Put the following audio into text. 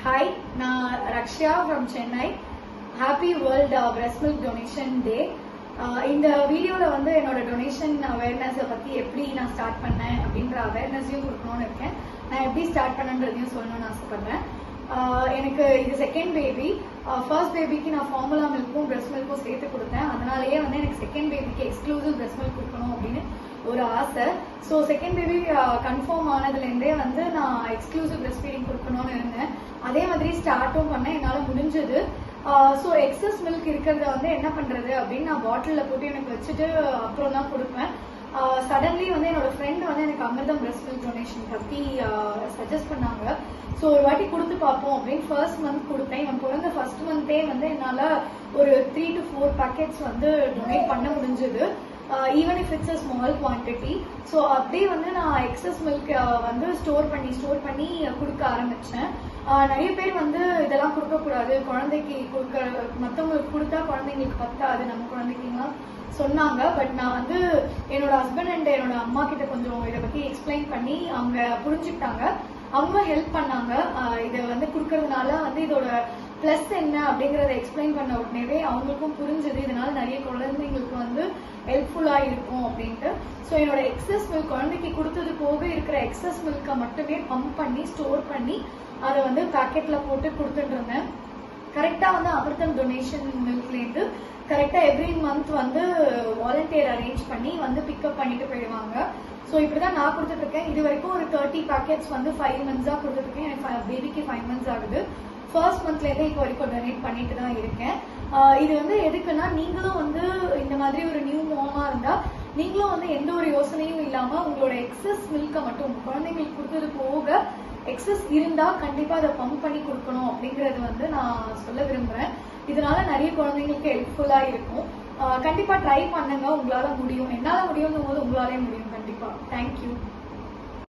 Hi, நான் ரக்ஷா from Chennai. Happy World Breast Milk Donation Day. இந்த வீடியோல வந்து என்னோட டொனேஷன் அவேர்னஸ் பத்தி எப்படி நான் ஸ்டார்ட் பண்ணேன் அப்படின்ற அவேர்னஸையும் கொடுக்கணும்னு இருக்கேன். நான் எப்படி ஸ்டார்ட் பண்ணன்றதையும் சொல்லணும்னு ஆசைப்படுறேன். எனக்கு இது செகண்ட் பேபி. ஃபர்ஸ்ட் பேபிக்கு நான் ஃபார்முலா மில்க்கும் பிரெஸ்ட் மில்க்கும் சேர்த்து கொடுத்தேன். அதனாலேயே வந்து எனக்கு செகண்ட் பேபிக்கு எக்ஸ்க்ளூசிவ் பிரெஸ்ட் மில்க் கொடுக்கணும் அப்படின்னு ஒரு ஆசை. ஸோ செகண்ட் பேபி கன்ஃபார்ம் ஆனதுலேருந்தே வந்து நான் எக்ஸ்க்ளூசிவ் பிரெஸ்ட் ஃபீடிங் கொடுக்கணும்னு இருந்தேன். அதே மாதிரி ஸ்டார்ட்டும் பண்ணேன், என்னால் முடிஞ்சது. ஸோ எக்ஸஸ் மில்க் இருக்கிறத வந்து என்ன பண்றது அப்படின்னு நான் பாட்டிலில் போட்டு எனக்கு வச்சுட்டு அப்புறம் தான் கொடுப்பேன். சடன்லி வந்து என்னோட ஃப்ரெண்ட் வந்து எனக்கு அமிர்தம் பிரெஸ்ட் மில்க் டொனேஷன் பத்தி சஜஸ்ட் பண்ணாங்க. ஸோ ஒரு வாட்டி கொடுத்து பார்ப்போம் அப்படின்னு ஃபர்ஸ்ட் மந்த் கொடுத்தேன். இவன் பிறந்த ஃபர்ஸ்ட் மந்த்தே வந்து என்னால ஒரு 3 to 4 packets வந்து டொனேட் பண்ண முடிஞ்சது. Even if it's a small quantity. So அப்படியே வந்து நான் எக்ஸஸ் மில்க் வந்து ஸ்டோர் பண்ணி கொடுக்க ஆரம்பிச்சேன். நிறைய பேர் வந்து இதெல்லாம் கொடுக்கக்கூடாது, குழந்தைக்கு கொடுக்க மற்றவங்களுக்கு கொடுத்தா குழந்தைங்களுக்கு பத்தாது, நம்ம குழந்தைக்குலாம் சொன்னாங்க. பட் நான் வந்து என்னோட ஹஸ்பண்ட் அண்ட் என்னோட அம்மா கிட்ட கொஞ்சம் இதை பத்தி எக்ஸ்பிளைன் பண்ணி அவங்க புரிஞ்சுக்கிட்டாங்க. அவங்க ஹெல்ப் பண்ணாங்க. இதை வந்து கொடுக்கறதுனால வந்து இதோட பிளஸ் என்ன அப்படிங்கறத எக்ஸ்பிளைன் பண்ண உடனேவே அவங்களுக்கும் புரிஞ்சது, இதனால நிறைய குழந்தைங்களுக்கு வந்து ஹெல்ப்ஃபுல்லா இருக்கும் அப்படின்ட்டு. ஸோ என்னோட எக்ஸஸ் மில்க் குழந்தைக்கு கொடுத்தது போக இருக்கிற எக்ஸஸ் மில்கை மட்டுமே பம்ப் பண்ணி ஸ்டோர் பண்ணி அதை வந்து பேக்கெட்ல போட்டு கொடுத்துட்டு இருந்தேன். கரெக்டா வந்து அமிர்தம் டொனேஷன் மில்க்லேருந்து கரெக்டா எவ்ரி மந்த் வந்து வாலண்டியர் அரேஞ்ச் பண்ணி வந்து பிக்கப் பண்ணிட்டு போயிடுவாங்க. ஸோ இப்படிதான் நான் கொடுத்துட்டு இருக்கேன். இது வரைக்கும் ஒரு 30 packets வந்து 5 months கொடுத்துட்டு இருக்கேன். எனக்கு பேபிக்கு 5 months ஆகுது. ஃபர்ஸ்ட் மந்த்ல இருந்து இப்போ வரைக்கும் டொனேட் பண்ணிட்டு தான் இருக்கேன். இது வந்து எதுக்குன்னா, நீங்களும் வந்து இந்த மாதிரி ஒரு நியூ மாமா இருந்தா நீங்களும் வந்து எந்த ஒரு யோசனையும் இல்லாம உங்களோட எக்ஸஸ் மில்கை மட்டும் குழந்தைங்களுக்கு கொடுத்தது போக எக்ஸஸ் இருந்தா கண்டிப்பா அதை பம்ப் பண்ணி கொடுக்கணும் அப்படிங்கறது வந்து நான் சொல்ல விரும்புறேன். இதனால நிறைய குழந்தைங்களுக்கு ஹெல்ப்ஃபுல்லா இருக்கும். கண்டிப்பா ட்ரை பண்ணுங்க, உங்களால முடியும். என்னால